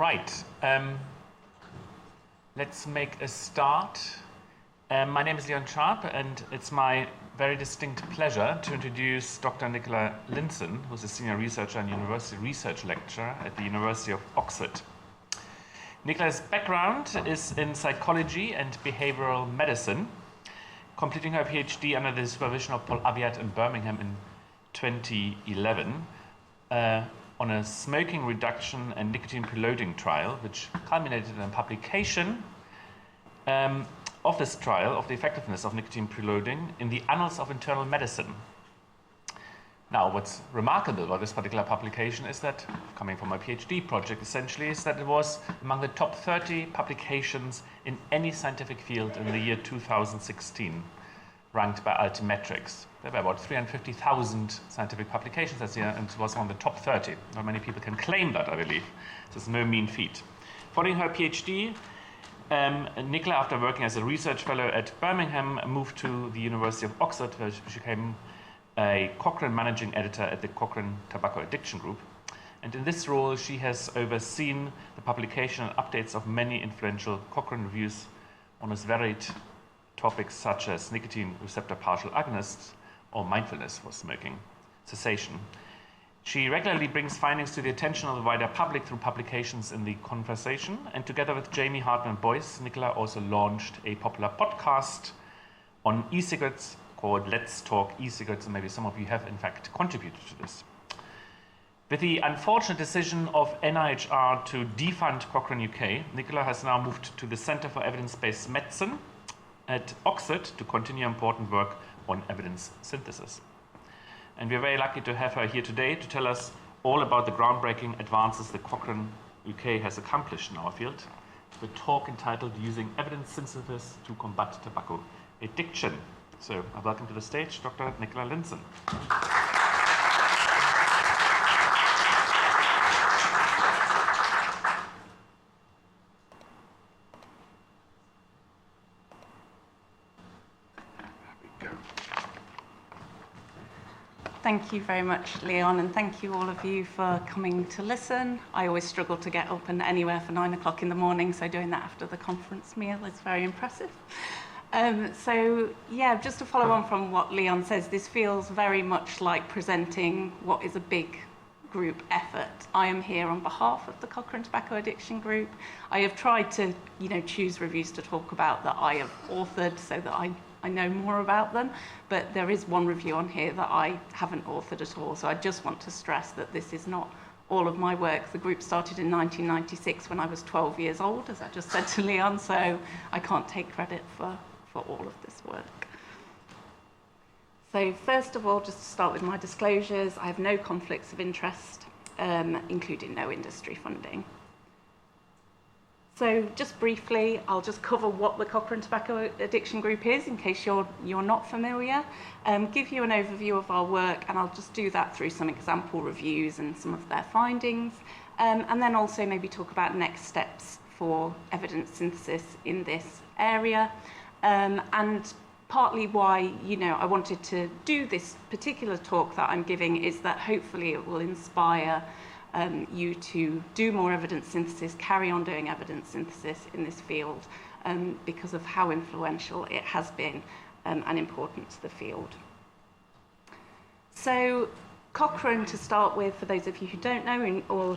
Right, let's make a start. My name is Leon Sharp, and it's my very distinct pleasure to introduce Dr. Nicola Lindson, who's a senior researcher and university research lecturer at the University of Oxford. Nicola's background is in psychology and behavioral medicine, completing her PhD under the supervision of Paul Aviat in Birmingham in 2011 on a smoking reduction and nicotine preloading trial, which culminated in a publication of this trial of the effectiveness of nicotine preloading in the Annals of Internal Medicine. Now, what's remarkable about this particular publication is that, coming from my PhD project essentially, is that it was among the top 30 publications in any scientific field in the year 2016, ranked by Altimetrics. There were about 350,000 scientific publications that year, and it was on the top 30. Not many people can claim that, I believe. This is no mean feat. Following her PhD, Nicola, after working as a research fellow at Birmingham, moved to the University of Oxford, where she became a Cochrane managing editor at the Cochrane Tobacco Addiction Group. And in this role, she has overseen the publication and updates of many influential Cochrane reviews on as varied topics such as nicotine receptor partial agonists or mindfulness for smoking cessation. She regularly brings findings to the attention of the wider public through publications in The Conversation, and together with Jamie Hartman-Boyce, Nicola also launched a popular podcast on e-cigarettes called Let's Talk E-Cigarettes, and maybe some of you have in fact contributed to this. With the unfortunate decision of NIHR to defund Cochrane UK, Nicola has now moved to the Centre for Evidence-Based Medicine at Oxford to continue important work on evidence synthesis. And we're very lucky to have her here today to tell us all about the groundbreaking advances that Cochrane UK has accomplished in our field. The talk entitled Using Evidence Synthesis to Combat Tobacco Addiction. So I welcome to the stage Dr. Nicola Lindson. Thank you very much, Leon, and thank you all of you for coming to listen. I always struggle to get up and anywhere for 9 o'clock in the morning, so doing that after the conference meal is very impressive. Just to follow on from what Leon says, this feels very much like presenting what is a big group effort. I am here on behalf of the Cochrane Tobacco Addiction Group. I have tried to, choose reviews to talk about that I have authored so that I know more about them, but there is one review on here that I haven't authored at all, so I just want to stress that this is not all of my work. The group started in 1996 when I was 12 years old, as I just said to Leon, so I can't take credit for all of this work. So first of all, just to start with my disclosures, I have no conflicts of interest, including no industry funding. So just briefly, I'll just cover what the Cochrane Tobacco Addiction Group is in case you're not familiar, give you an overview of our work, and I'll just do that through some example reviews and some of their findings, and then also maybe talk about next steps for evidence synthesis in this area, and partly why I wanted to do this particular talk that I'm giving is that hopefully it will inspire you to do more evidence synthesis, carry on doing evidence synthesis in this field because of how influential it has been and important to the field. So Cochrane, to start with, for those of you who don't know or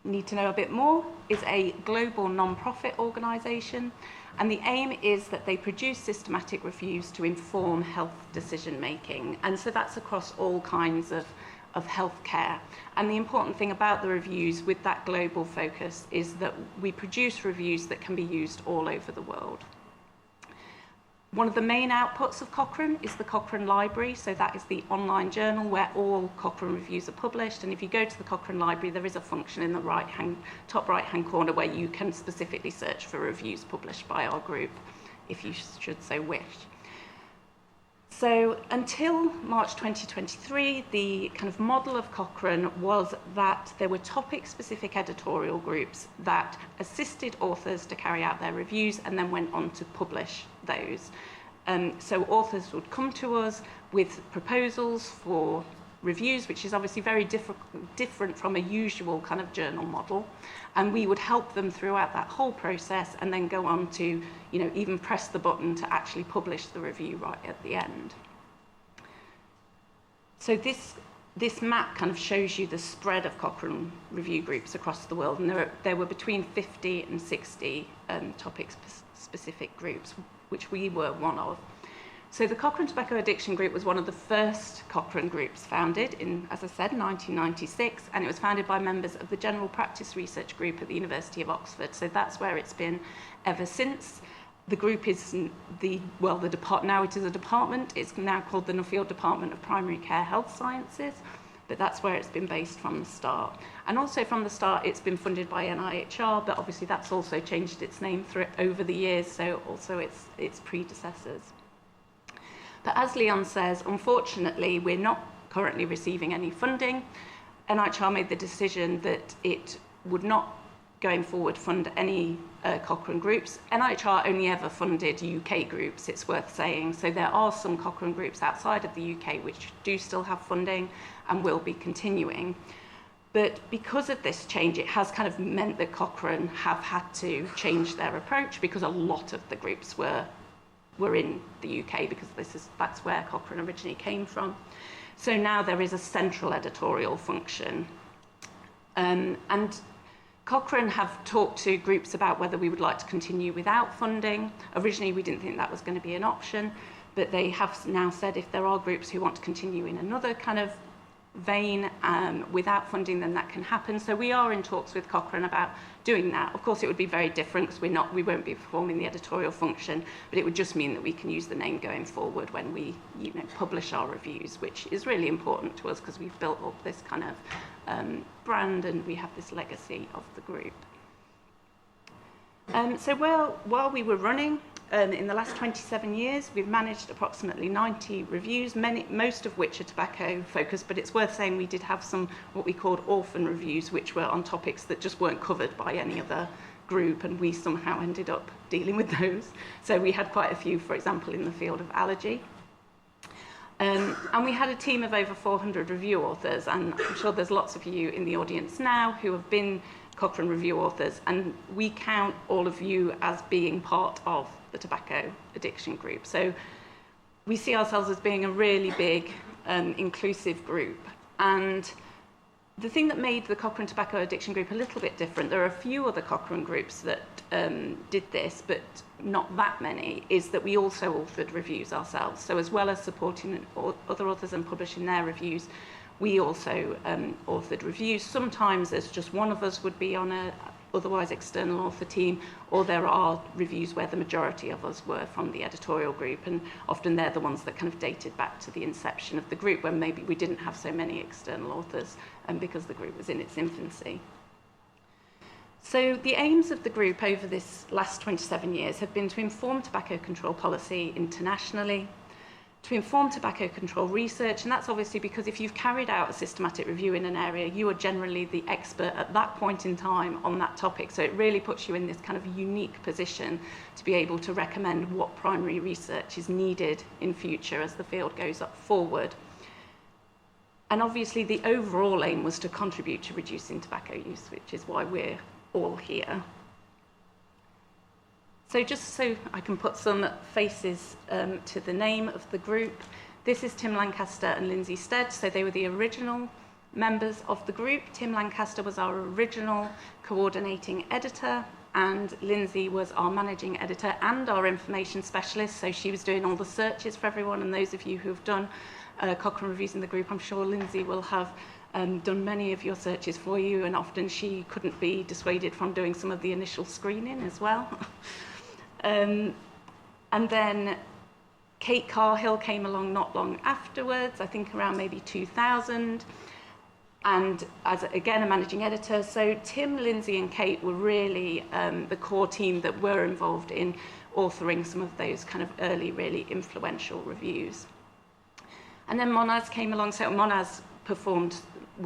need to know a bit more, is a global non-profit organisation, and the aim is that they produce systematic reviews to inform health decision making, and so that's across all kinds of healthcare. And the important thing about the reviews with that global focus is that we produce reviews that can be used all over the world. One of the main outputs of Cochrane is the Cochrane Library, so that is the online journal where all Cochrane reviews are published, and if you go to the Cochrane Library, there is a function in the top right-hand corner where you can specifically search for reviews published by our group, if you should so wish. So until March 2023, the kind of model of Cochrane was that there were topic-specific editorial groups that assisted authors to carry out their reviews and then went on to publish those. So authors would come to us with proposals for reviews, which is obviously very different from a usual kind of journal model. And we would help them throughout that whole process and then go on to, even press the button to actually publish the review right at the end. So this map kind of shows you the spread of Cochrane review groups across the world, and there were between 50 and 60 topic-specific groups, which we were one of. So the Cochrane Tobacco Addiction Group was one of the first Cochrane groups founded in, as I said, 1996, and it was founded by members of the General Practice Research Group at the University of Oxford. So that's where it's been ever since. The group is now it is a department. It's now called the Nuffield Department of Primary Care Health Sciences, but that's where it's been based from the start. And also from the start, it's been funded by NIHR, but obviously that's also changed its name over the years, so also its predecessors. But as Leon says, unfortunately, we're not currently receiving any funding. NIHR made the decision that it would not, going forward, fund any Cochrane groups. NIHR only ever funded UK groups, it's worth saying. So there are some Cochrane groups outside of the UK which do still have funding and will be continuing. But because of this change, it has kind of meant that Cochrane have had to change their approach, because a lot of the groups were in the UK, because that's where Cochrane originally came from. So now there is a central editorial function. And Cochrane have talked to groups about whether we would like to continue without funding. Originally, we didn't think that was going to be an option, but they have now said if there are groups who want to continue in another kind of vein without funding, then that can happen. So we are in talks with Cochrane about doing that. Of course, it would be very different because we won't be performing the editorial function, but it would just mean that we can use the name going forward when we publish our reviews, which is really important to us because we've built up this kind of brand and we have this legacy of the group. So while we were running, in the last 27 years, we've managed approximately 90 reviews, most of which are tobacco focused, but it's worth saying we did have some what we called orphan reviews, which were on topics that just weren't covered by any other group, and we somehow ended up dealing with those. So we had quite a few, for example, in the field of allergy. And we had a team of over 400 review authors, and I'm sure there's lots of you in the audience now who have been Cochrane review authors, and we count all of you as being part of the tobacco addiction group. So we see ourselves as being a really big inclusive group. And the thing that made the Cochrane Tobacco Addiction Group a little bit different, there are a few other Cochrane groups that did this, but not that many, is that we also authored reviews ourselves. So as well as supporting other authors and publishing their reviews, we also authored reviews. Sometimes there's just one of us would be on a otherwise external author team, or there are reviews where the majority of us were from the editorial group, and often they're the ones that kind of dated back to the inception of the group when maybe we didn't have so many external authors because the group was in its infancy. So the aims of the group over this last 27 years have been to inform tobacco control policy internationally, to inform tobacco control research, and that's obviously because if you've carried out a systematic review in an area, you are generally the expert at that point in time on that topic. So it really puts you in this kind of unique position to be able to recommend what primary research is needed in future as the field goes up forward. And obviously the overall aim was to contribute to reducing tobacco use, which is why we're all here. So just so I can put some faces to the name of the group, this is Tim Lancaster and Lindsay Stead. So they were the original members of the group. Tim Lancaster was our original coordinating editor, and Lindsay was our managing editor and our information specialist. So she was doing all the searches for everyone, and those of you who have done Cochrane reviews in the group, I'm sure Lindsay will have done many of your searches for you, and often she couldn't be dissuaded from doing some of the initial screening as well. And then Kate Carhill came along not long afterwards, I think around maybe 2000, and as, again, a managing editor. So Tim, Lindsay and Kate were really the core team that were involved in authoring some of those kind of early, really influential reviews. And then Monaz came along. So Monaz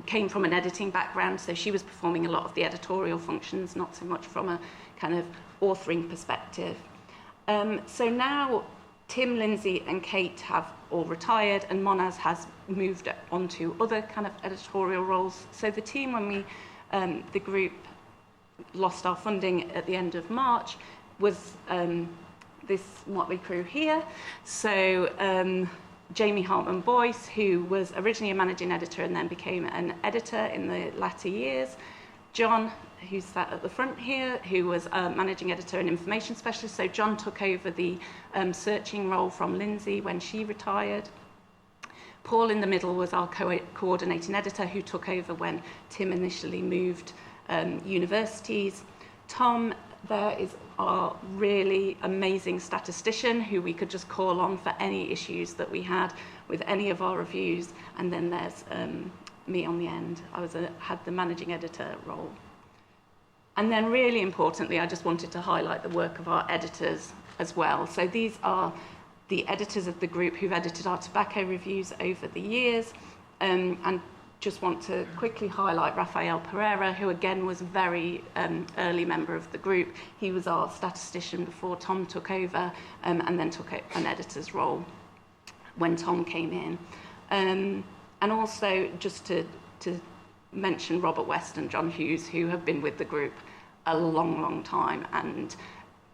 came from an editing background, so she was performing a lot of the editorial functions, not so much from a kind of authoring perspective. So now Tim, Lindsay and Kate have all retired, and Monaz has moved on to other kind of editorial roles. So the team, when we, the group lost our funding at the end of March, was this motley crew here. So Jamie Hartman-Boyce, who was originally a managing editor and then became an editor in the latter years. John, who's sat at the front here, who was a managing editor and information specialist. So John took over the searching role from Lindsay when she retired. Paul in the middle was our coordinating editor, who took over when Tim initially moved universities. Tom there is our really amazing statistician who we could just call on for any issues that we had with any of our reviews. And then there's me on the end. I had the managing editor role. And then really importantly, I just wanted to highlight the work of our editors as well. So these are the editors of the group who've edited our tobacco reviews over the years. And just want to quickly highlight Rafael Pereira, who again was a very early member of the group. He was our statistician before Tom took over, and then took an editor's role when Tom came in. And also just to mention Robert West and John Hughes, who have been with the group a long, long time and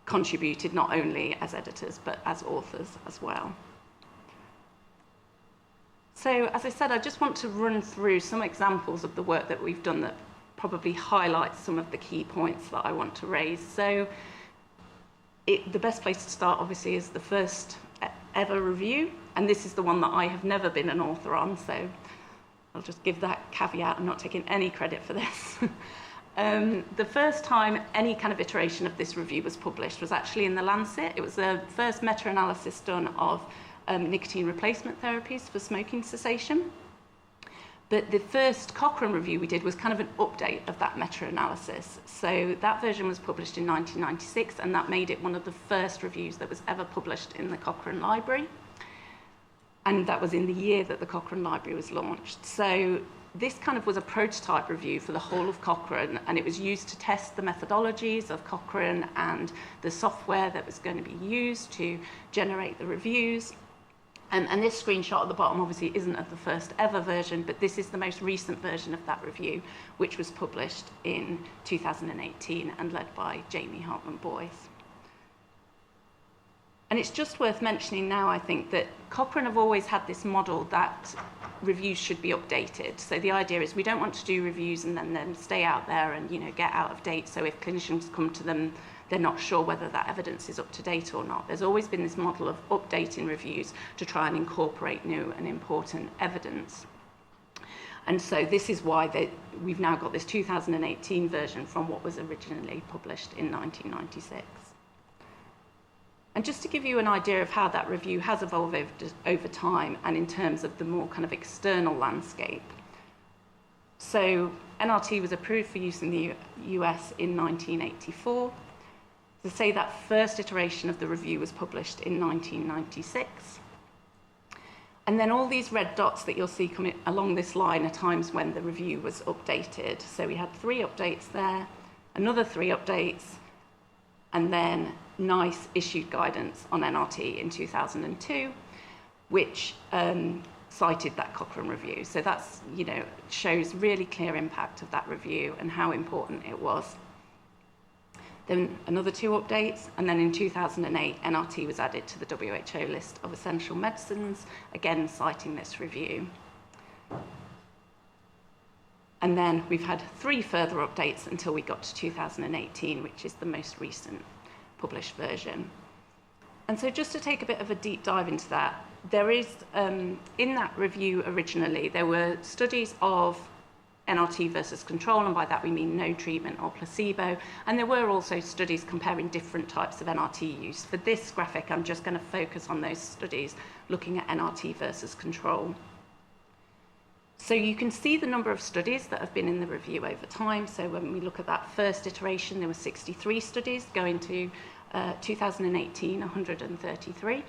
contributed not only as editors but as authors as well. So, as I said, I just want to run through some examples of the work that we've done that probably highlights some of the key points that I want to raise. So, the best place to start, obviously, is the first ever review, and this is the one that I have never been an author on, so I'll just give that caveat. I'm not taking any credit for this. The first time any kind of iteration of this review was published was actually in The Lancet. It was the first meta-analysis done of nicotine replacement therapies for smoking cessation. But the first Cochrane review we did was kind of an update of that meta-analysis. So that version was published in 1996, and that made it one of the first reviews that was ever published in the Cochrane Library. And that was in the year that the Cochrane Library was launched. So this kind of was a prototype review for the whole of Cochrane, and it was used to test the methodologies of Cochrane and the software that was going to be used to generate the reviews. And this screenshot at the bottom obviously isn't of the first ever version, but this is the most recent version of that review, which was published in 2018 and led by Jamie Hartman-Boyce. And it's just worth mentioning now, I think, that Cochrane have always had this model that reviews should be updated. So the idea is we don't want to do reviews and then stay out there and, get out of date. So if clinicians come to them, they're not sure whether that evidence is up to date or not. There's always been this model of updating reviews to try and incorporate new and important evidence. And so this is why we've now got this 2018 version from what was originally published in 1996. And just to give you an idea of how that review has evolved over time and in terms of the more kind of external landscape. So NRT was approved for use in the US in 1984. To say that first iteration of the review was published in 1996. And then all these red dots that you'll see coming along this line are times when the review was updated. So we had 3 updates there, another 3 updates, and then NICE issued guidance on NRT in 2002, which cited that Cochrane review. So that's, shows really clear impact of that review and how important it was. Then another 2 updates, and then in 2008, NRT was added to the WHO list of essential medicines, again citing this review. And then we've had 3 further updates until we got to 2018, which is the most recent published version. And so just to take a bit of a deep dive into that, there is, in that review originally, there were studies of NRT versus control, and by that we mean no treatment or placebo. And there were also studies comparing different types of NRT use. For this graphic, I'm just going to focus on those studies looking at NRT versus control. So you can see the number of studies that have been in the review over time. So when we look at that first iteration, there were 63 studies, going to 2018, 133.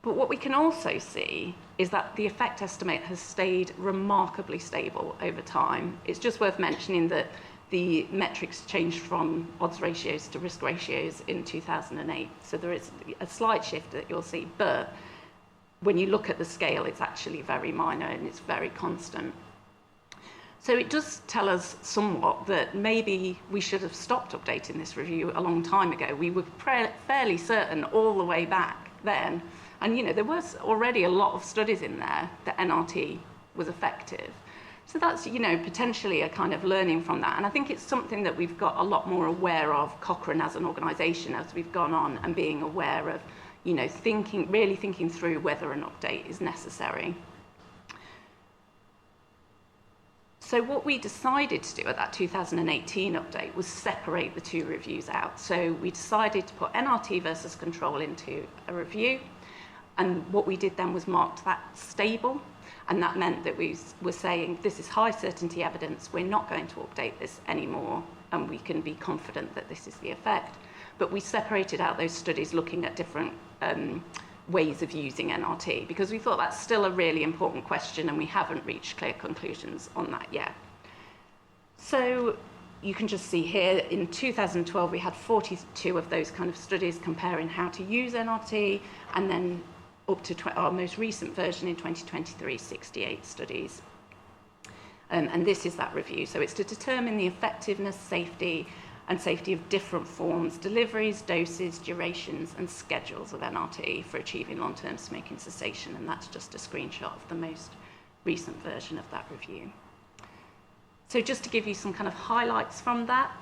But what we can also see is that the effect estimate has stayed remarkably stable over time. It's just worth mentioning that the metrics changed from odds ratios to risk ratios in 2008. So there is a slight shift that you'll see, but when you look at the scale, it's actually very minor and it's very constant. So it does tell us somewhat that maybe we should have stopped updating this review a long time ago. We were fairly certain all the way back then, and there was already a lot of studies in there that NRT was effective. So that's, potentially a kind of learning from that. And I think it's something that we've got a lot more aware of, Cochrane as an organisation, as we've gone on, and being aware of, really thinking through whether an update is necessary. So what we decided to do at that 2018 update was separate the two reviews out. So we decided to put NRT versus control into a review. And what we did then was marked that stable. And that meant that we were saying, this is high certainty evidence, we're not going to update this anymore, and we can be confident that this is the effect. But we separated out those studies looking at different ways of using NRT, because we thought that's still a really important question, and we haven't reached clear conclusions on that yet. So you can just see here, in 2012, we had 42 of those kind of studies comparing how to use NRT, and then up to our most recent version in 2023, 68 studies. And this is that review. So it's to determine the effectiveness, safety of different forms, deliveries, doses, durations, and schedules of NRT for achieving long-term smoking cessation. And that's just a screenshot of the most recent version of that review. So just to give you some kind of highlights from that,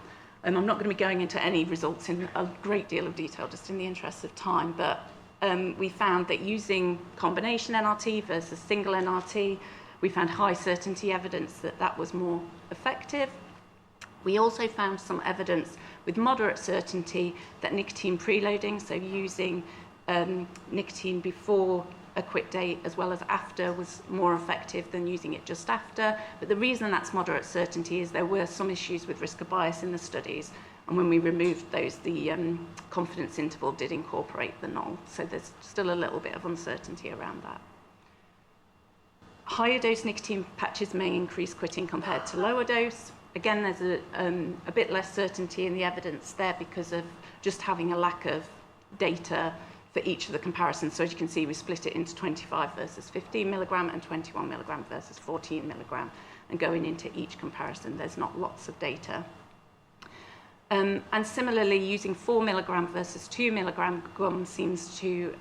I'm not going to be going into any results in a great deal of detail, just in the interest of time, but we found that using combination NRT versus single NRT, we found high certainty evidence that that was more effective. We also found some evidence with moderate certainty that nicotine preloading, so using nicotine before a quit date as well as after, was more effective than using it just after. But the reason that's moderate certainty is there were some issues with risk of bias in the studies, and when we removed those, the confidence interval did incorporate the null. So there's still a little bit of uncertainty around that. Higher dose nicotine patches may increase quitting compared to lower dose. Again, there's a bit less certainty in the evidence there because of just having a lack of data for each of the comparisons. So as you can see, we split it into 25 versus 15 milligram and 21 milligram versus 14 milligram. And going into each comparison, there's not lots of data. And similarly, using 4 milligram versus 2 milligram gum seems to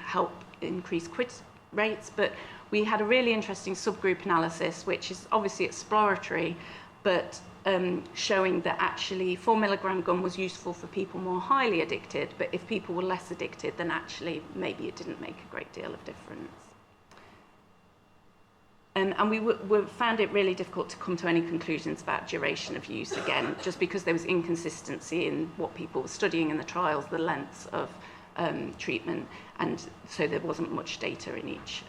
help increase quit rates. But we had a really interesting subgroup analysis, which is obviously exploratory, but showing that actually 4 milligram gum was useful for people more highly addicted, but if people were less addicted, then actually maybe it didn't make a great deal of difference. And we found it really difficult to come to any conclusions about duration of use, again, just because there was inconsistency in what people were studying in the trials, the lengths of treatment, and so there wasn't much data in each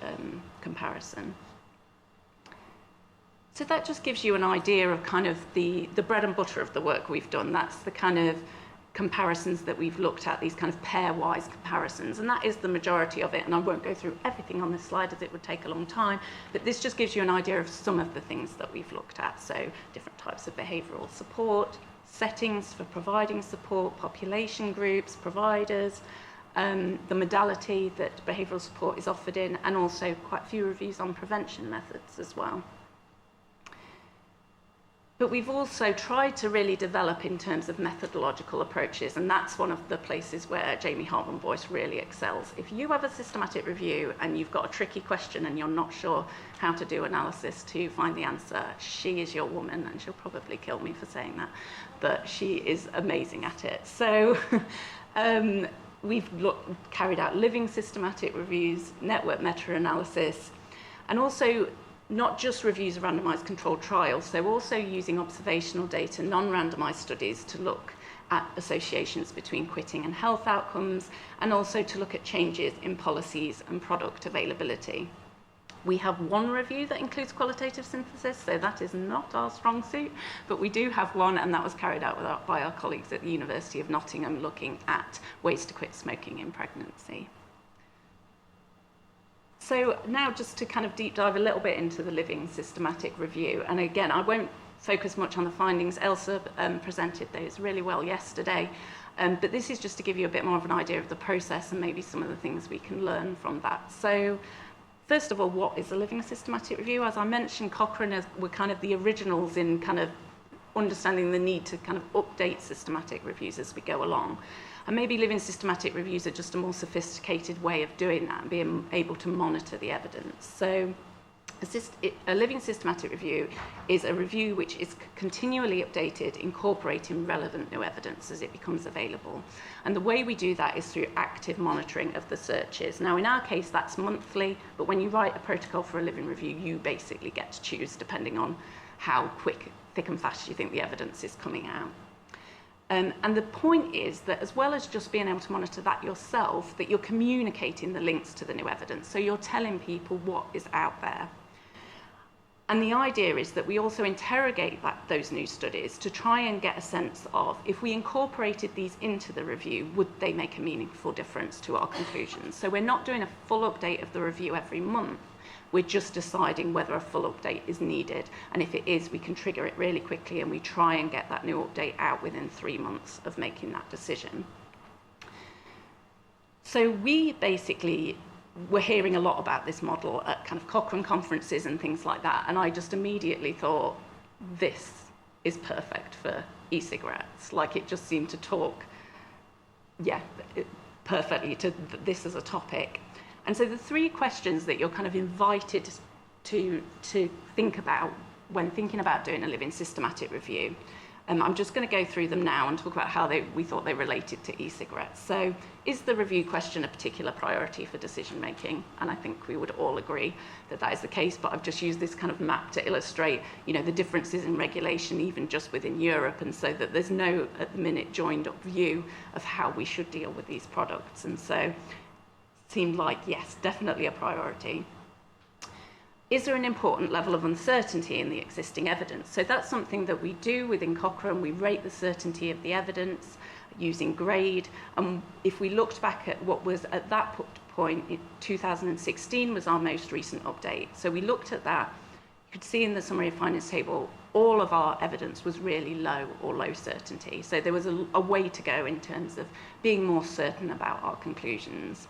comparison. So that just gives you an idea of kind of the bread and butter of the work we've done. That's the kind of comparisons that we've looked at, these kind of pairwise comparisons, and that is the majority of it. And I won't go through everything on this slide as it would take a long time, but this just gives you an idea of some of the things that we've looked at. So different types of behavioural support, settings for providing support, population groups, providers, the modality that behavioural support is offered in, and also quite a few reviews on prevention methods as well. But we've also tried to really develop in terms of methodological approaches, and that's one of the places where Jamie Hartman-Boyce really excels. If you have a systematic review and you've got a tricky question and you're not sure how to do analysis to find the answer, she is your woman, and she'll probably kill me for saying that, but she is amazing at it. So we've carried out living systematic reviews, network meta-analysis, and also not just reviews of randomized controlled trials, so also using observational data, non-randomized studies to look at associations between quitting and health outcomes, and also to look at changes in policies and product availability. We have one review that includes qualitative synthesis, so that is not our strong suit, but we do have one, and that was carried out by our colleagues at the University of Nottingham, looking at ways to quit smoking in pregnancy. So now just to kind of deep dive a little bit into the living systematic review, and again, I won't focus much on the findings. Elsa presented those really well yesterday. But this is just to give you a bit more of an idea of the process and maybe some of the things we can learn from that. So first of all, what is a living systematic review? As I mentioned, Cochrane were kind of the originals in kind of understanding the need to kind of update systematic reviews as we go along. And maybe living systematic reviews are just a more sophisticated way of doing that and being able to monitor the evidence. So a living systematic review is a review which is continually updated, incorporating relevant new evidence as it becomes available. And the way we do that is through active monitoring of the searches. Now, in our case, that's monthly, but when you write a protocol for a living review, you basically get to choose depending on how quick, thick and fast you think the evidence is coming out. And the point is that as well as just being able to monitor that yourself, that you're communicating the links to the new evidence. So you're telling people what is out there. And the idea is that we also interrogate those new studies to try and get a sense of, if we incorporated these into the review, would they make a meaningful difference to our conclusions? So we're not doing a full update of the review every month. We're just deciding whether a full update is needed. And if it is, we can trigger it really quickly and we try and get that new update out within 3 months of making that decision. So we basically were hearing a lot about this model at kind of Cochrane conferences and things like that. And I just immediately thought, this is perfect for e-cigarettes. Like, it just seemed to talk, perfectly to this as a topic. And so the 3 questions that you're kind of invited to think about when thinking about doing a living systematic review, I'm just going to go through them now and talk about how we thought they related to e-cigarettes. So, is the review question a particular priority for decision making? And I think we would all agree that that is the case, but I've just used this kind of map to illustrate, the differences in regulation even just within Europe, and so that there's no, at the minute, joined up view of how we should deal with these products. And so seemed like, yes, definitely a priority. Is there an important level of uncertainty in the existing evidence? So that's something that we do within Cochrane. We rate the certainty of the evidence using grade. And if we looked back at what was at that point, 2016 was our most recent update. So we looked at that. You could see in the summary of findings table, all of our evidence was really low or low certainty. So there was a way to go in terms of being more certain about our conclusions.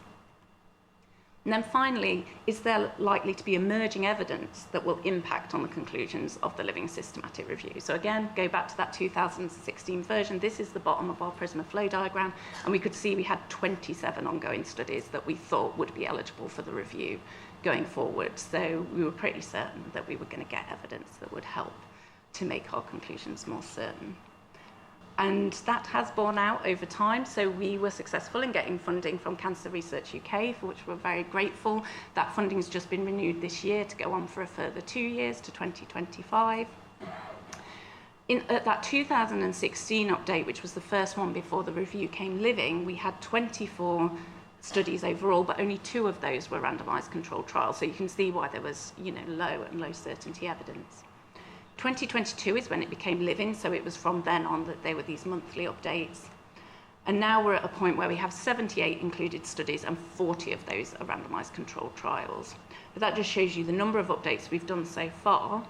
And then finally, is there likely to be emerging evidence that will impact on the conclusions of the living systematic review? So again, go back to that 2016 version. This is the bottom of our Prisma flow diagram, and we could see we had 27 ongoing studies that we thought would be eligible for the review going forward. So we were pretty certain that we were going to get evidence that would help to make our conclusions more certain. And that has borne out over time. So we were successful in getting funding from Cancer Research UK, for which we're very grateful. That funding has just been renewed this year to go on for a further 2 years to 2025. At that 2016 update, which was the first one before the review came living, we had 24 studies overall, but only 2 of those were randomized controlled trials. So you can see why there was, low and low certainty evidence. 2022 is when it became living, so it was from then on that there were these monthly updates. And now we're at a point where we have 78 included studies and 40 of those are randomized controlled trials. But that just shows you the number of updates we've done so far.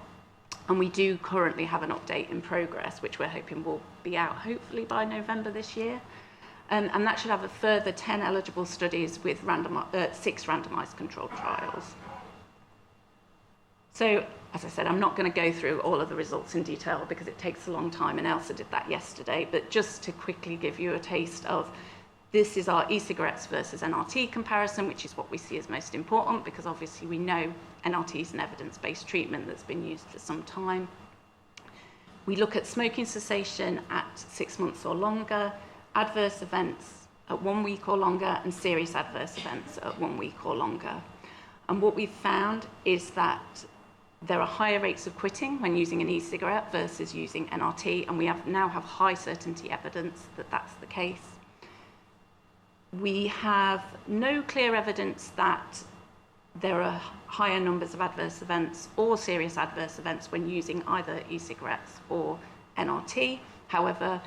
And we do currently have an update in progress, which we're hoping will be out hopefully by November this year. And that should have a further 10 eligible studies with 6 randomized controlled trials. So, as I said, I'm not going to go through all of the results in detail because it takes a long time, and Elsa did that yesterday, but just to quickly give you a taste of, this is our e-cigarettes versus NRT comparison, which is what we see as most important, because obviously we know NRT is an evidence-based treatment that's been used for some time. We look at smoking cessation at 6 months or longer, adverse events at 1 week or longer, and serious adverse events at 1 week or longer. And what we've found is that there are higher rates of quitting when using an e-cigarette versus using NRT, and we now have high certainty evidence that that's the case. We have no clear evidence that there are higher numbers of adverse events or serious adverse events when using either e-cigarettes or NRT. However,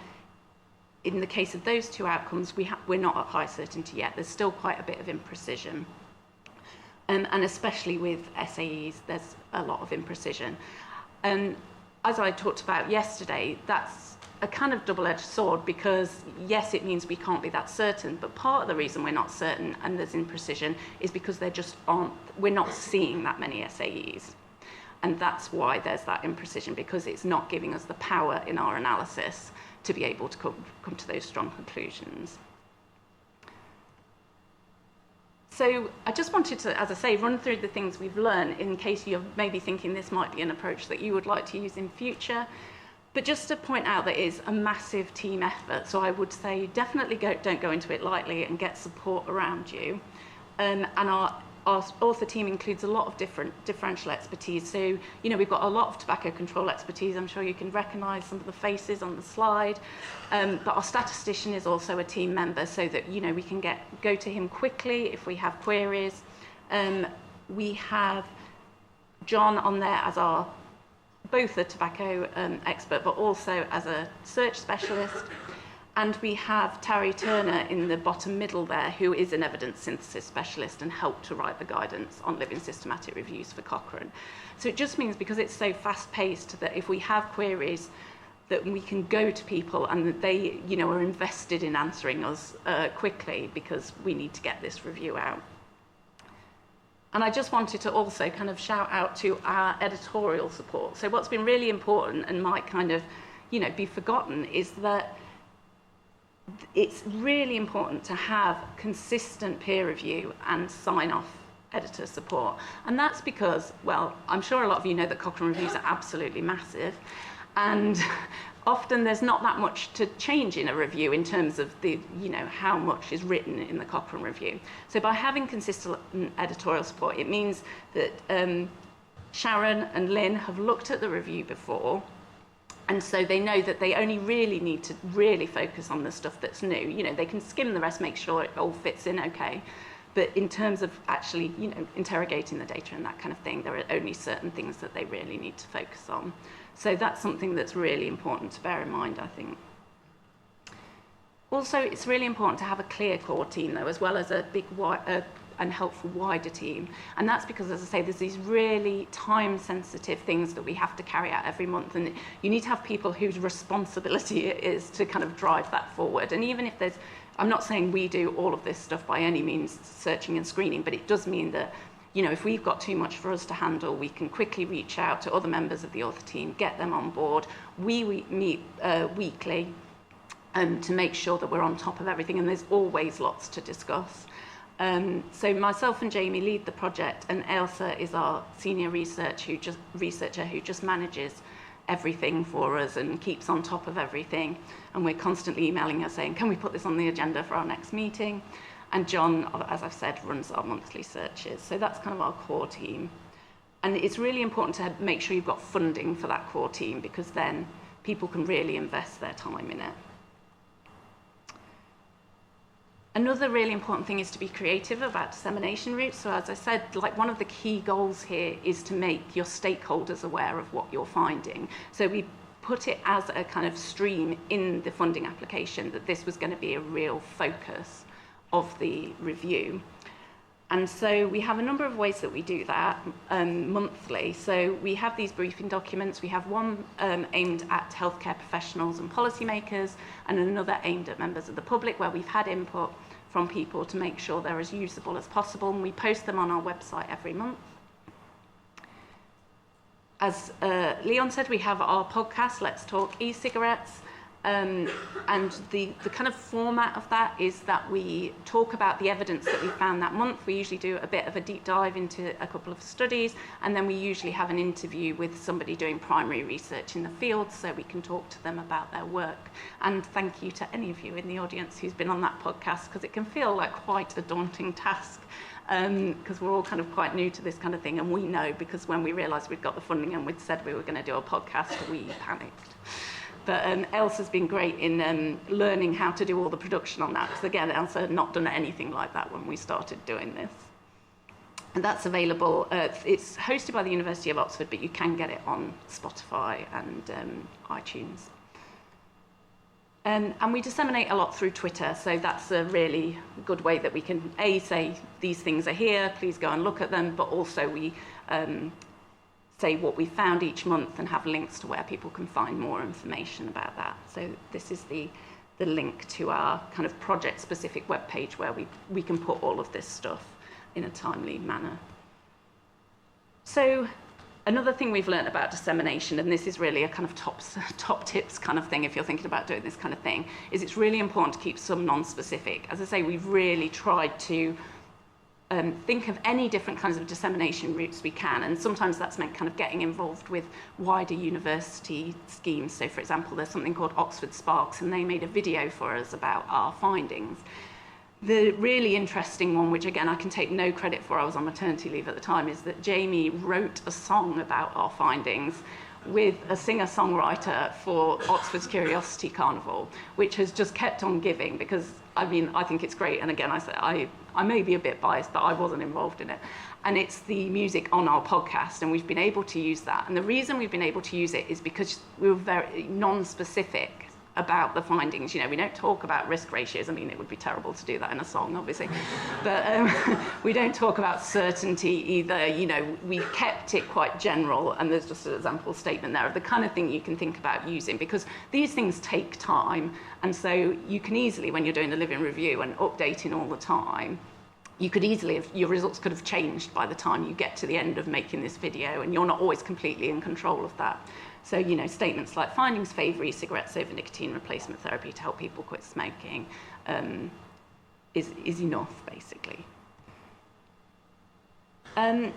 in the case of those 2 outcomes, we're not at high certainty yet. There's still quite a bit of imprecision. And especially with SAEs, there's a lot of imprecision. as I talked about yesterday, that's a kind of double-edged sword, because yes, it means we can't be that certain, but part of the reason we're not certain and there's imprecision is because we're not seeing that many SAEs. And that's why there's that imprecision, because it's not giving us the power in our analysis to be able to come to those strong conclusions. So I just wanted to, as I say, run through the things we've learned in case you're maybe thinking this might be an approach that you would like to use in future. But just to point out that it's a massive team effort. So I would say definitely don't go into it lightly and get support around you. And our author team includes a lot of different differential expertise. So, we've got a lot of tobacco control expertise. I'm sure you can recognise some of the faces on the slide. But our statistician is also a team member, so that, we can go to him quickly if we have queries. We have John on there as both a tobacco expert, but also as a search specialist. And we have Terry Turner in the bottom middle there, who is an evidence synthesis specialist and helped to write the guidance on living systematic reviews for Cochrane. So it just means, because it's so fast-paced, that if we have queries, that we can go to people and that they, are invested in answering us quickly, because we need to get this review out. And I just wanted to also kind of shout out to our editorial support. So what's been really important and might kind of, be forgotten is that it's really important to have consistent peer review and sign-off editor support. And that's because, well, I'm sure a lot of you know that Cochrane reviews are absolutely massive, and often there's not that much to change in a review in terms of the, how much is written in the Cochrane review. So by having consistent editorial support, it means that Sharon and Lynn have looked at the review before, and so they know that they only really need to really focus on the stuff that's new. They can skim the rest, make sure it all fits in okay. But in terms of actually, interrogating the data and that kind of thing, there are only certain things that they really need to focus on. So that's something that's really important to bear in mind, I think. Also, it's really important to have a clear core team, though, as well as a big and helpful wider team. And that's because, as I say, there's these really time-sensitive things that we have to carry out every month, and you need to have people whose responsibility it is to kind of drive that forward. And even if I'm not saying we do all of this stuff by any means, searching and screening, but it does mean that, if we've got too much for us to handle, we can quickly reach out to other members of the author team, get them on board. We meet weekly to make sure that we're on top of everything, and there's always lots to discuss. So myself and Jamie lead the project, and Ailsa is our senior researcher who just manages everything for us and keeps on top of everything. And we're constantly emailing her saying, can we put this on the agenda for our next meeting? And John, as I've said, runs our monthly searches. So that's kind of our core team. And it's really important to make sure you've got funding for that core team, because then people can really invest their time in it. Another really important thing is to be creative about dissemination routes. So as I said, one of the key goals here is to make your stakeholders aware of what you're finding. So we put it as a kind of stream in the funding application that this was going to be a real focus of the review. And so we have a number of ways that we do that monthly. So we have these briefing documents. We have one aimed at healthcare professionals and policymakers, and another aimed at members of the public, where we've had input from people to make sure they're as usable as possible, and we post them on our website every month. As Leon said, we have our podcast, Let's Talk E-Cigarettes, and the kind of format of that is that we talk about the evidence that we found that month. We usually do a bit of a deep dive into a couple of studies, and then we usually have an interview with somebody doing primary research in the field, so we can talk to them about their work. And thank you to any of you in the audience who's been on that podcast, because it can feel like quite a daunting task, because we're all kind of quite new to this kind of thing, and we know, because when we realised we'd got the funding and we'd said we were going to do a podcast, we panicked. But Ailsa's been great in learning how to do all the production on that, because again, Ailsa had not done anything like that when we started doing this. And that's available, it's hosted by the University of Oxford, but you can get it on Spotify and iTunes. And we disseminate a lot through Twitter, so that's a really good way that we can, say, these things are here, please go and look at them, but also we say what we found each month and have links to where people can find more information about that. So this is the link to our kind of project-specific webpage where we can put all of this stuff in a timely manner. So another thing we've learned about dissemination, and this is really a kind of top tips kind of thing if you're thinking about doing this kind of thing, is it's really important to keep some non-specific. As I say, we've really tried to think of any different kinds of dissemination routes we can, and sometimes that's meant kind of getting involved with wider university schemes. So for example, there's something called Oxford Sparks, and they made a video for us about our findings. The really interesting one, which again I can take no credit for, I was on maternity leave at the time, is that Jamie wrote a song about our findings with a singer-songwriter for Oxford's Curiosity Carnival, which has just kept on giving, because I mean, I think it's great. And again, I may be a bit biased, but I wasn't involved in it. And it's the music on our podcast, and we've been able to use that. And the reason we've been able to use it is because we were very non-specific about the findings. You know, we don't talk about risk ratios. I mean, it would be terrible to do that in a song, obviously. But we don't talk about certainty either. You know, we kept it quite general, and there's just an example statement there of the kind of thing you can think about using, because these things take time. And so you can easily, when you're doing a living review and updating all the time, you could easily, your results could have changed by the time you get to the end of making this video, and you're not always completely in control of that. So, you know, statements like findings favour e-cigarettes over nicotine replacement therapy to help people quit smoking is enough, basically. And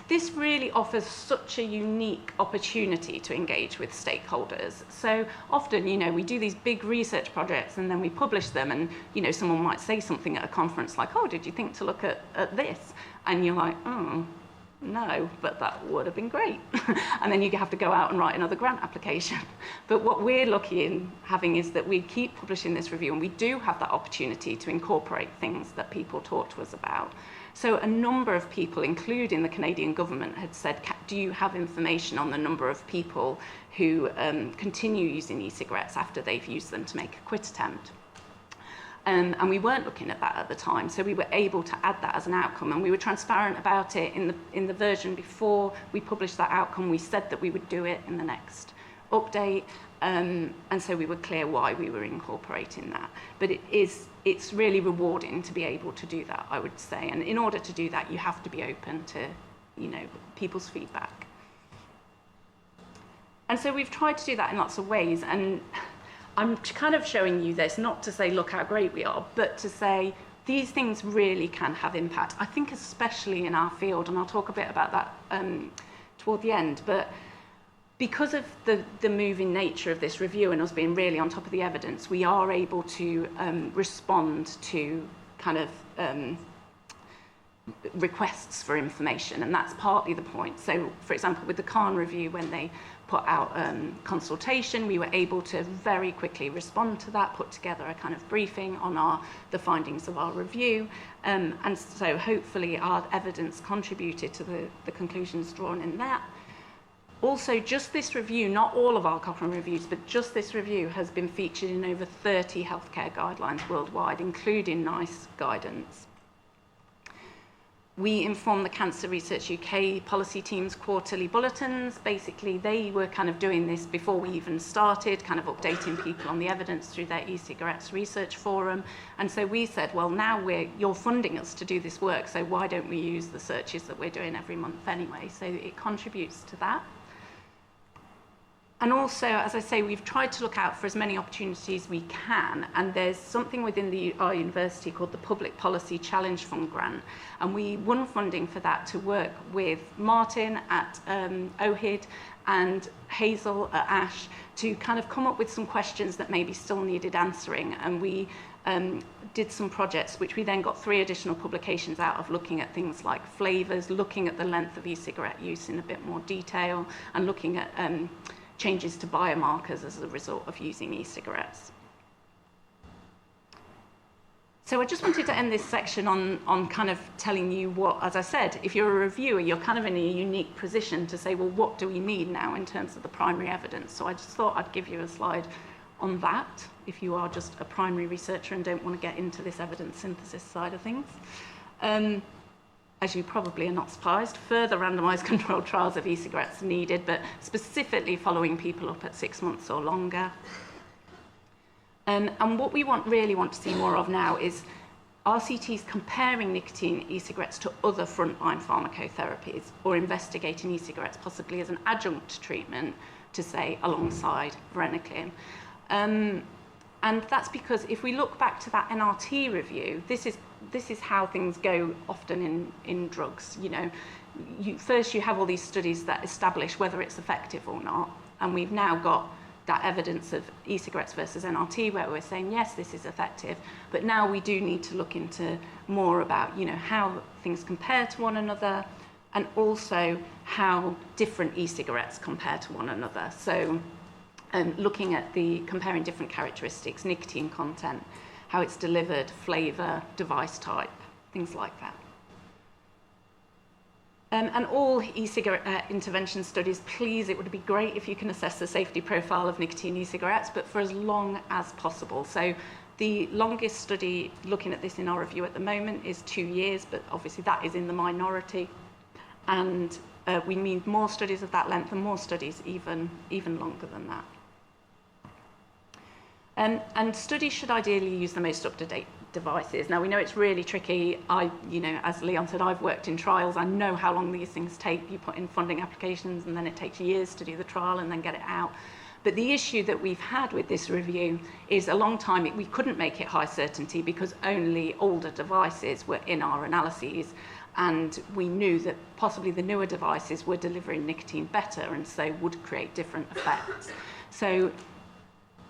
this really offers such a unique opportunity to engage with stakeholders. So often, you know, we do these big research projects and then we publish them, and, you know, someone might say something at a conference like, oh, did you think to look at this? And you're like, oh, no, but that would have been great. And then you have to go out and write another grant application. But what we're lucky in having is that we keep publishing this review, and we do have that opportunity to incorporate things that people talk to us about. So a number of people, including the Canadian government, had said, do you have information on the number of people who continue using e-cigarettes after they've used them to make a quit attempt? And we weren't looking at that at the time, so we were able to add that as an outcome, and we were transparent about it in the version before we published that outcome. We said that we would do it in the next update, and so we were clear why we were incorporating that. But it's really rewarding to be able to do that, I would say, and in order to do that, you have to be open to, you know, people's feedback. And so we've tried to do that in lots of ways, and I'm kind of showing you this not to say, look how great we are, but to say these things really can have impact. I think especially in our field, and I'll talk a bit about that toward the end, but because of the moving nature of this review and us being really on top of the evidence, we are able to respond to kind of requests for information, and that's partly the point. So, for example, with the Khan review, when they put out consultation, we were able to very quickly respond to that, put together a kind of briefing on the findings of our review, and so hopefully our evidence contributed to the conclusions drawn in that. Also, just this review, not all of our Cochrane reviews, but just this review has been featured in over 30 healthcare guidelines worldwide, including NICE guidance. We inform the Cancer Research UK policy team's quarterly bulletins. Basically, they were kind of doing this before we even started, kind of updating people on the evidence through their e-cigarettes research forum. And so we said, well, now you're funding us to do this work, so why don't we use the searches that we're doing every month anyway? So it contributes to that. And also, as I say, we've tried to look out for as many opportunities we can, and there's something within our university called the Public Policy Challenge Fund Grant, and we won funding for that to work with Martin at OHID and Hazel at ASH to kind of come up with some questions that maybe still needed answering, and we did some projects which we then got 3 additional publications out of, looking at things like flavours, looking at the length of e-cigarette use in a bit more detail, and looking at changes to biomarkers as a result of using e-cigarettes. So I just wanted to end this section on kind of telling you what, as I said, if you're a reviewer, you're kind of in a unique position to say, well, what do we need now in terms of the primary evidence? So I just thought I'd give you a slide on that, if you are just a primary researcher and don't want to get into this evidence synthesis side of things. as you probably are not surprised, further randomised controlled trials of e-cigarettes are needed, but specifically following people up at 6 months or longer. And what we really want to see more of now is RCTs comparing nicotine e-cigarettes to other frontline pharmacotherapies, or investigating e-cigarettes possibly as an adjunct treatment to, say, alongside varenicline. And that's because if we look back to that NRT review, this is how things go often in drugs. You know, first you have all these studies that establish whether it's effective or not, and we've now got that evidence of e-cigarettes versus NRT where we're saying, yes, this is effective, but now we do need to look into more about, you know, how things compare to one another, and also how different e-cigarettes compare to one another. So looking at comparing different characteristics, nicotine content, how it's delivered, flavour, device type, things like that. And all e-cigarette intervention studies, please, it would be great if you can assess the safety profile of nicotine e-cigarettes, but for as long as possible. So the longest study looking at this in our review at the moment is 2 years, but obviously that is in the minority. And we need more studies of that length and more studies even longer than that. And studies should ideally use the most up-to-date devices. Now, we know it's really tricky. You know, as Leon said, I've worked in trials. I know how long these things take. You put in funding applications and then it takes years to do the trial and then get it out. But the issue that we've had with this review is a long time we couldn't make it high certainty because only older devices were in our analyses. And we knew that possibly the newer devices were delivering nicotine better and so would create different effects. So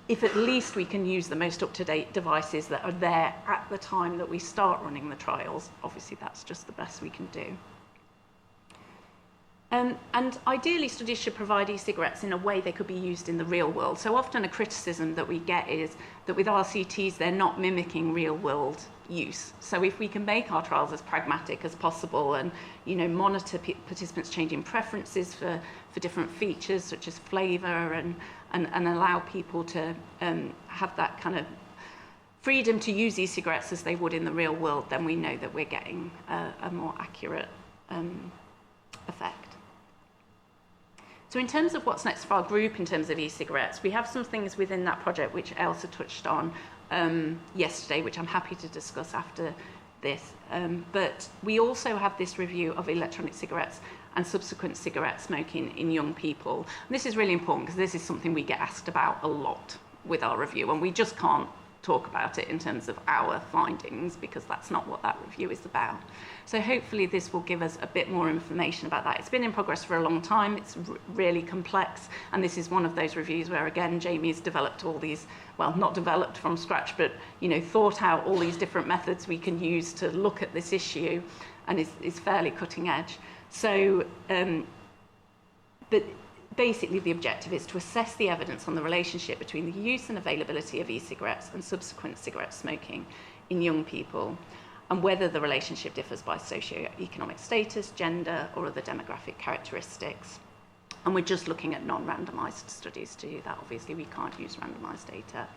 if at least we can use the most up-to-date devices that are there at the time that we start running the trials, obviously that's just the best we can do. And ideally, studies should provide e-cigarettes in a way they could be used in the real world. So often a criticism that we get is that with RCTs, they're not mimicking real-world use. So if we can make our trials as pragmatic as possible and, you know, monitor participants' changing preferences for different features such as flavour and allow people to have that kind of freedom to use e-cigarettes as they would in the real world, then we know that we're getting a more accurate effect. So in terms of what's next for our group in terms of e-cigarettes, we have some things within that project which Elsa touched on yesterday, which I'm happy to discuss after this. But we also have this review of electronic cigarettes and subsequent cigarette smoking in young people. And this is really important because this is something we get asked about a lot with our review, and we just can't talk about it in terms of our findings because that's not what that review is about. So hopefully this will give us a bit more information about that. It's been in progress for a long time. It's really complex, and this is one of those reviews where, again, Jamie's developed all these, well, not developed from scratch, but, you know, thought out all these different methods we can use to look at this issue, and is fairly cutting edge. So, but basically the objective is to assess the evidence on the relationship between the use and availability of e-cigarettes and subsequent cigarette smoking in young people, and whether the relationship differs by socio-economic status, gender, or other demographic characteristics. And we're just looking at non-randomised studies to do that. Obviously, we can't use randomised data,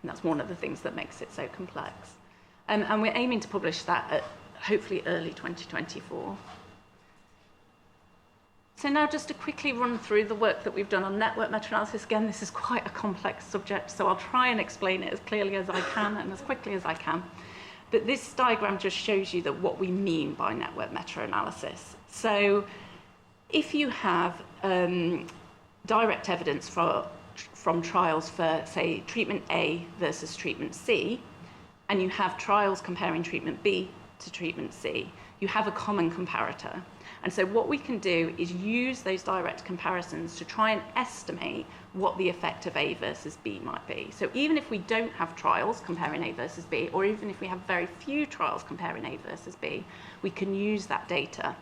and that's one of the things that makes it so complex. And we're aiming to publish that at hopefully early 2024. So now just to quickly run through the work that we've done on network meta-analysis. Again, this is quite a complex subject, so I'll try and explain it as clearly as I can and as quickly as I can. But this diagram just shows you that what we mean by network meta-analysis. So if you have direct evidence from trials for, say, treatment A versus treatment C, and you have trials comparing treatment B to treatment C, you have a common comparator. And so what we can do is use those direct comparisons to try and estimate what the effect of A versus B might be. So even if we don't have trials comparing A versus B, or even if we have very few trials comparing A versus B, we can use that data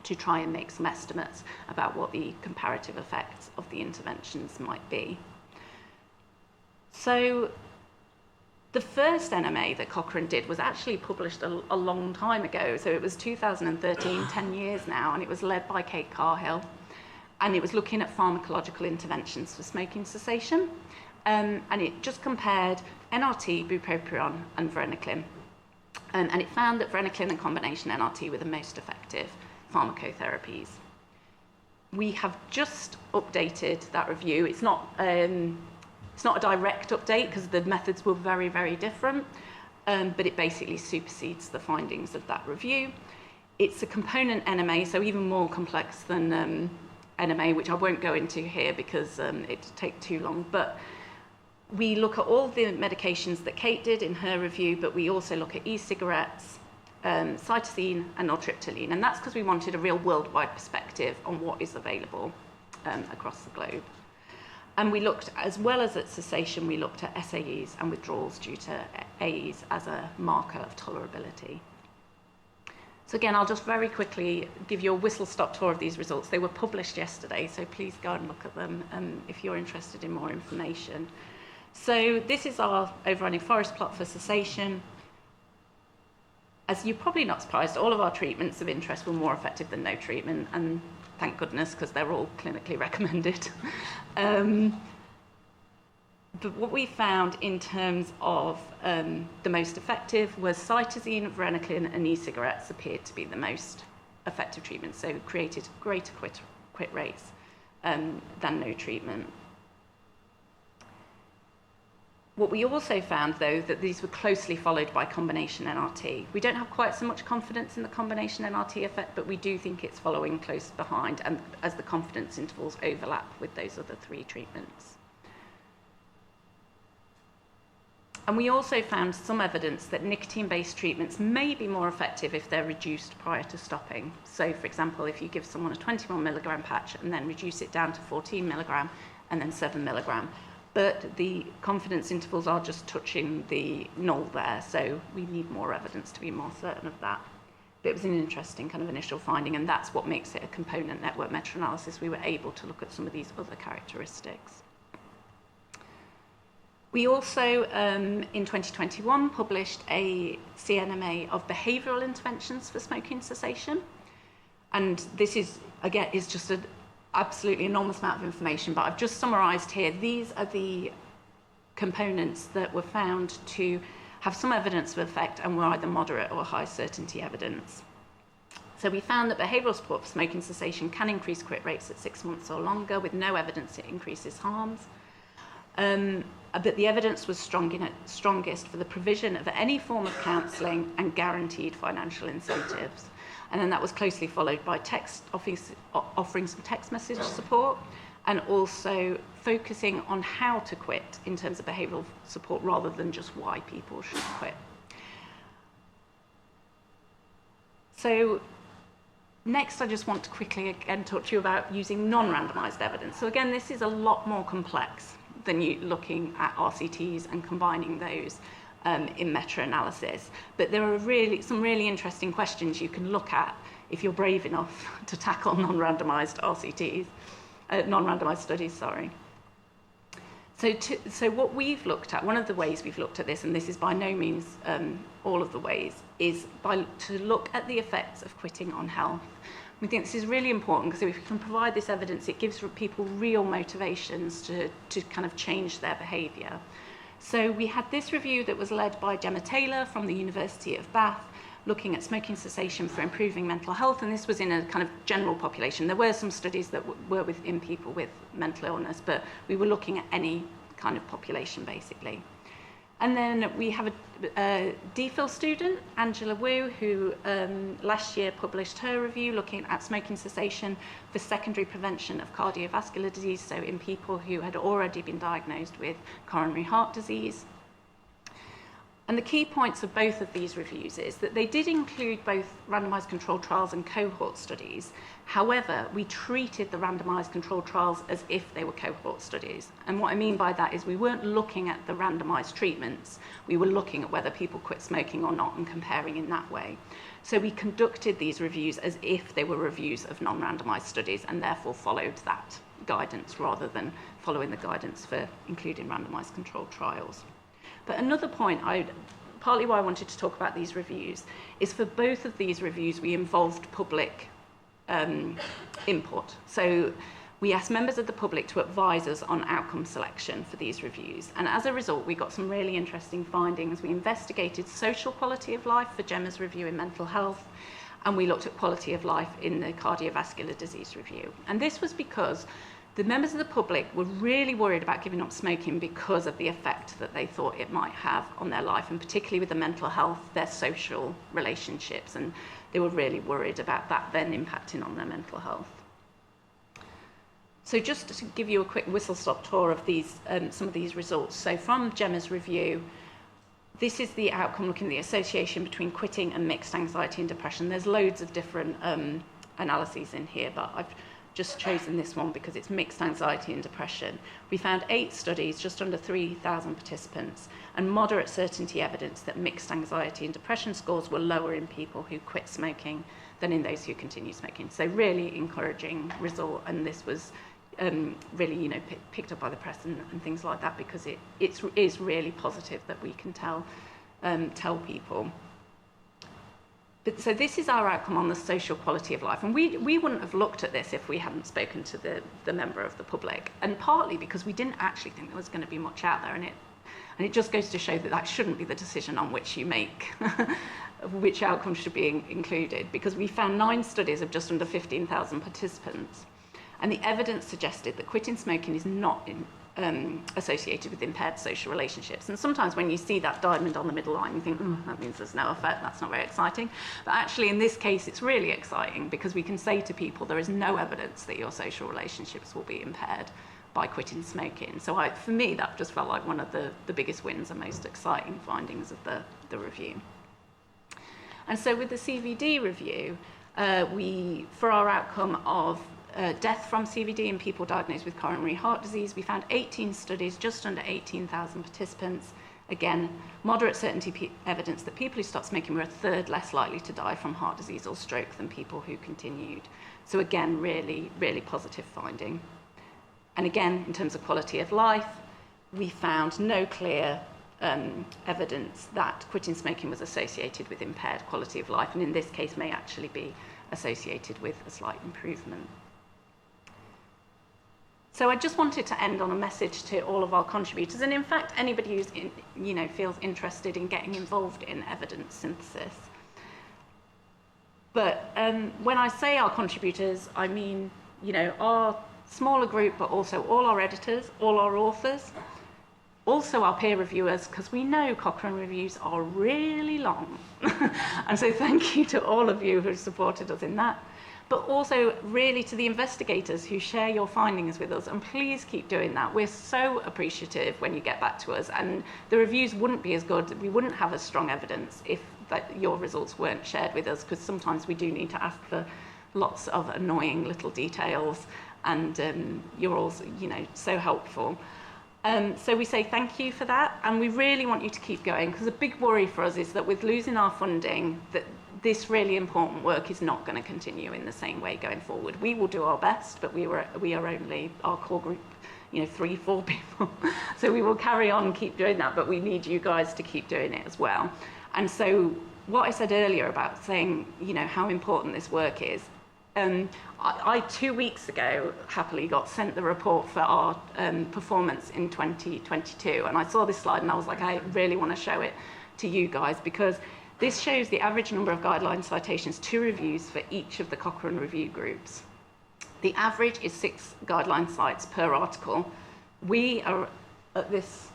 to try and make some estimates about what the comparative effects of the interventions might be. So the first NMA that Cochrane did was actually published a long time ago. So it was 2013, 10 years now, and it was led by Kate Carhill. And it was looking at pharmacological interventions for smoking cessation. And it just compared NRT, bupropion, and varenicline. And it found that varenicline and combination NRT were the most effective pharmacotherapies. We have just updated that review. It's not a direct update because the methods were very, very different, but it basically supersedes the findings of that review. It's a component NMA, so even more complex than NMA, which I won't go into here because it'd take too long. But we look at all the medications that Kate did in her review, but we also look at e-cigarettes, cytosine and nortriptyline. And that's because we wanted a real worldwide perspective on what is available across the globe. And we looked, as well as at cessation, we looked at SAEs and withdrawals due to AEs as a marker of tolerability. So again, I'll just very quickly give you a whistle-stop tour of these results. They were published yesterday, so please go and look at them if you're interested in more information. So this is our overrunning forest plot for cessation. As you're probably not surprised, all of our treatments of interest were more effective than no treatment, and thank goodness, because they're all clinically recommended. But what we found in terms of the most effective was cytosine, varenicline, and e-cigarettes appeared to be the most effective treatment, so created greater quit rates than no treatment. What we also found, though, that these were closely followed by combination NRT. We don't have quite so much confidence in the combination NRT effect, but we do think it's following close behind, and as the confidence intervals overlap with those other three treatments. And we also found some evidence that nicotine-based treatments may be more effective if they're reduced prior to stopping. So, for example, if you give someone a 21 milligram patch and then reduce it down to 14 milligram and then 7 milligram, but the confidence intervals are just touching the null there, so we need more evidence to be more certain of that. But it was an interesting kind of initial finding, and that's what makes it a component network meta-analysis. We were able to look at some of these other characteristics. We also, in 2021, published a CNMA of behavioural interventions for smoking cessation. And this is, again, is just an absolutely enormous amount of information, but I've just summarised here. These are the components that were found to have some evidence of effect and were either moderate or high certainty evidence. So we found that behavioural support for smoking cessation can increase quit rates at 6 months or longer with no evidence it increases harms. But the evidence was strongest for the provision of any form of counselling and guaranteed financial incentives. And then that was closely followed by offering some text message support and also focusing on how to quit in terms of behavioural support rather than just why people should quit. So next, I just want to quickly again talk to you about using non-randomised evidence. So again, this is a lot more complex than you looking at RCTs and combining those in meta-analysis. But there are some really interesting questions you can look at if you're brave enough to tackle non-randomised RCTs, non-randomised studies, sorry. So what we've looked at, one of the ways we've looked at this, and this is by no means all of the ways, is to look at the effects of quitting on health. We think this is really important because if we can provide this evidence, it gives people real motivations to kind of change their behaviour. So we had this review that was led by Gemma Taylor from the University of Bath, looking at smoking cessation for improving mental health, and this was in a kind of general population. There were some studies that were in people with mental illness, but we were looking at any kind of population, basically. And then we have a DPhil student, Angela Wu, who last year published her review looking at smoking cessation for secondary prevention of cardiovascular disease, so in people who had already been diagnosed with coronary heart disease. And the key points of both of these reviews is that they did include both randomised controlled trials and cohort studies. However, we treated the randomised controlled trials as if they were cohort studies. And what I mean by that is we weren't looking at the randomised treatments. We were looking at whether people quit smoking or not and comparing in that way. So we conducted these reviews as if they were reviews of non-randomised studies and therefore followed that guidance rather than following the guidance for including randomised controlled trials. But another point, partly why I wanted to talk about these reviews, is for both of these reviews we involved public input. So we asked members of the public to advise us on outcome selection for these reviews. And as a result, we got some really interesting findings. We investigated social quality of life for Gemma's review in mental health, and we looked at quality of life in the cardiovascular disease review. And this was because the members of the public were really worried about giving up smoking because of the effect that they thought it might have on their life, and particularly with the mental health, their social relationships, and they were really worried about that then impacting on their mental health. So just to give you a quick whistle-stop tour of these, some of these results. So from Gemma's review, this is the outcome looking at the association between quitting and mixed anxiety and depression. There's loads of different analyses in here, but I've just chosen this one because it's mixed anxiety and depression. We found 8 studies, just under 3,000 participants, and moderate certainty evidence that mixed anxiety and depression scores were lower in people who quit smoking than in those who continue smoking. So really encouraging result, and this was really, picked up by the press and things like that, because it is really positive that we can tell people. But so this is our outcome on the social quality of life, and we wouldn't have looked at this if we hadn't spoken to the member of the public, and partly because we didn't actually think there was going to be much out there, and it just goes to show that shouldn't be the decision on which you make which outcomes should be included, because we found 9 studies of just under 15,000 participants. And the evidence suggested that quitting smoking is not associated with impaired social relationships. And sometimes when you see that diamond on the middle line, you think, that means there's no effect, that's not very exciting. But actually, in this case, it's really exciting, because we can say to people, there is no evidence that your social relationships will be impaired by quitting smoking. So for me, that just felt like one of the biggest wins and most exciting findings of the review. And so with the CVD review, for our outcome of death from CVD in people diagnosed with coronary heart disease, we found 18 studies, just under 18,000 participants. Again, moderate certainty evidence that people who stopped smoking were a third less likely to die from heart disease or stroke than people who continued. So again, really, really positive finding. And again, in terms of quality of life, we found no clear evidence that quitting smoking was associated with impaired quality of life, and in this case may actually be associated with a slight improvement. So I just wanted to end on a message to all of our contributors, and in fact anybody who's feels interested in getting involved in evidence synthesis. But when I say our contributors, I mean our smaller group, but also all our editors, all our authors, also our peer reviewers, because we know Cochrane reviews are really long. And so thank you to all of you who supported us in that. But also really to the investigators who share your findings with us, and please keep doing that. We're so appreciative when you get back to us, and the reviews wouldn't be as good, we wouldn't have as strong evidence if your results weren't shared with us, because sometimes we do need to ask for lots of annoying little details, and you're all so helpful. So we say thank you for that, and we really want you to keep going, because a big worry for us is that with losing our funding, that this really important work is not going to continue in the same way going forward. We will do our best, but we are only, our core group, 3-4 people. So we will carry on and keep doing that, but we need you guys to keep doing it as well. And so what I said earlier about saying, how important this work is, I 2 weeks ago happily got sent the report for our performance in 2022, and I saw this slide and I was like, I really want to show it to you guys, because this shows the average number of guideline citations to reviews for each of the Cochrane review groups. The average is 6 guideline cites per article. We are at this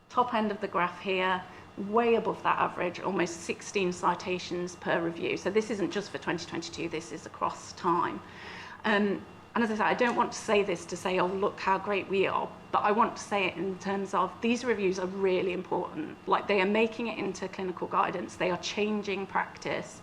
top end of the graph here, way above that average, almost 16 citations per review. So this isn't just for 2022, this is across time. And as I say, I don't want to say this to say, oh, look how great we are, but I want to say it in terms of these reviews are really important. Like, they are making it into clinical guidance, they are changing practice,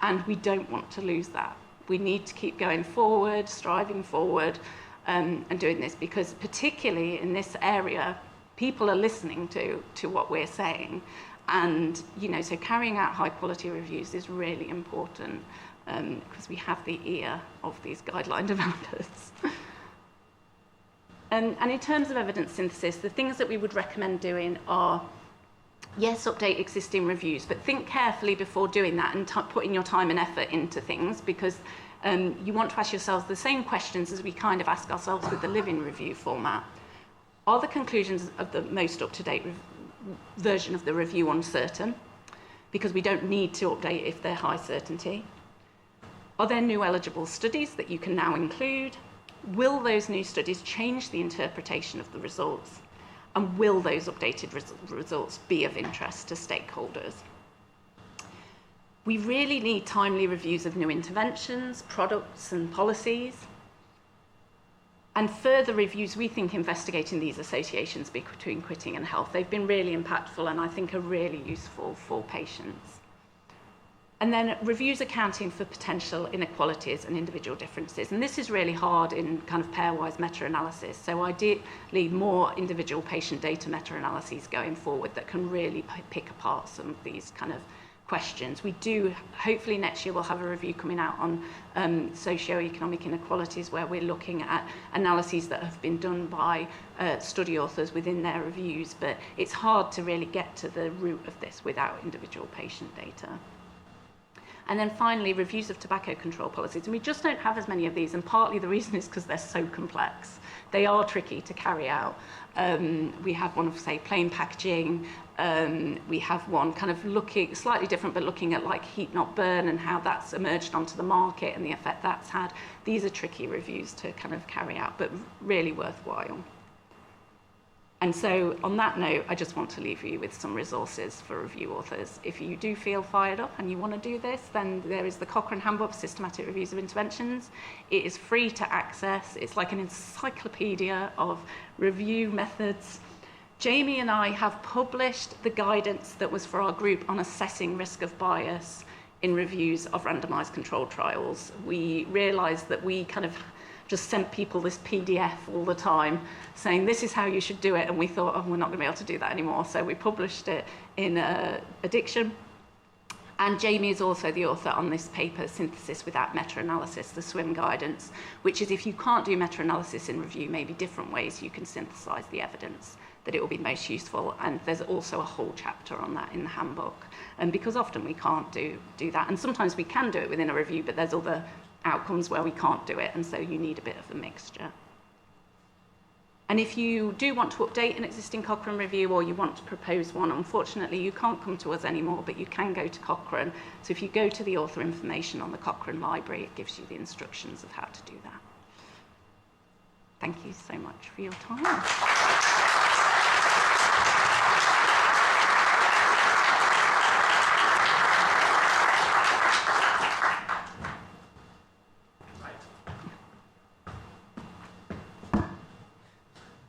and we don't want to lose that. We need to keep going forward, striving forward, and doing this, because particularly in this area, people are listening to what we're saying. And, so carrying out high quality reviews is really important, because we have the ear of these guideline developers. And in terms of evidence synthesis, the things that we would recommend doing are, yes, update existing reviews, but think carefully before doing that and putting your time and effort into things, because you want to ask yourselves the same questions as we kind of ask ourselves with the living review format. Are the conclusions of the most up-to-date version of the review uncertain? Because we don't need to update if they're high certainty. Are there new eligible studies that you can now include? Will those new studies change the interpretation of the results? And will those updated results be of interest to stakeholders? We really need timely reviews of new interventions, products and policies. And further reviews, we think, investigating these associations between quitting and health. They've been really impactful and I think are really useful for patients. And then reviews accounting for potential inequalities and individual differences. And this is really hard in kind of pairwise meta-analysis. So ideally, more individual patient data meta-analyses going forward that can really pick apart some of these kind of questions. We do, hopefully next year we'll have a review coming out on socio-economic inequalities where we're looking at analyses that have been done by study authors within their reviews, but it's hard to really get to the root of this without individual patient data. And then finally, reviews of tobacco control policies. And we just don't have as many of these, and partly the reason is because they're so complex. They are tricky to carry out. We have one of, say, plain packaging. We have one kind of looking, slightly different, but looking at like heat not burn and how that's emerged onto the market and the effect that's had. These are tricky reviews to kind of carry out, but really worthwhile. And so on that note, I just want to leave you with some resources for review authors. If you do feel fired up and you want to do this, then there is the Cochrane Handbook, Systematic Reviews of Interventions. It is free to access. It's like an encyclopedia of review methods. Jamie and I have published the guidance that was for our group on assessing risk of bias in reviews of randomized controlled trials. We realized that we kind of just sent people this PDF all the time saying this is how you should do it, and we thought, oh, we're not going to be able to do that anymore, so we published it in Addiction. And Jamie is also the author on this paper, Synthesis Without Meta-Analysis, the SWIM guidance, which is if you can't do meta-analysis in review, maybe different ways you can synthesize the evidence that it will be most useful. And there's also a whole chapter on that in the handbook. And because often we can't do that, and sometimes we can do it within a review, but there's other outcomes where we can't do it, and so you need a bit of a mixture. And if you do want to update an existing Cochrane review or you want to propose one, unfortunately you can't come to us anymore, but you can go to Cochrane. So if you go to the author information on the Cochrane Library, it gives you the instructions of how to do that. Thank you so much for your time.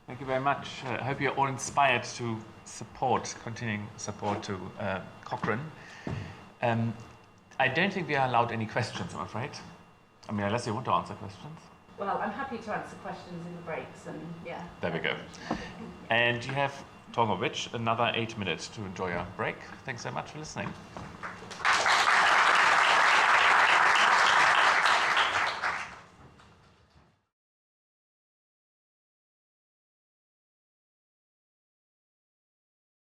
Thank you very much. I hope you're all inspired to continuing support to Cochrane. I don't think we are allowed any questions, I'm afraid. I mean, unless you want to answer questions. Well, I'm happy to answer questions in the breaks, and yeah. There we go. And you have, talking of which, another 8 minutes to enjoy your break. Thanks so much for listening.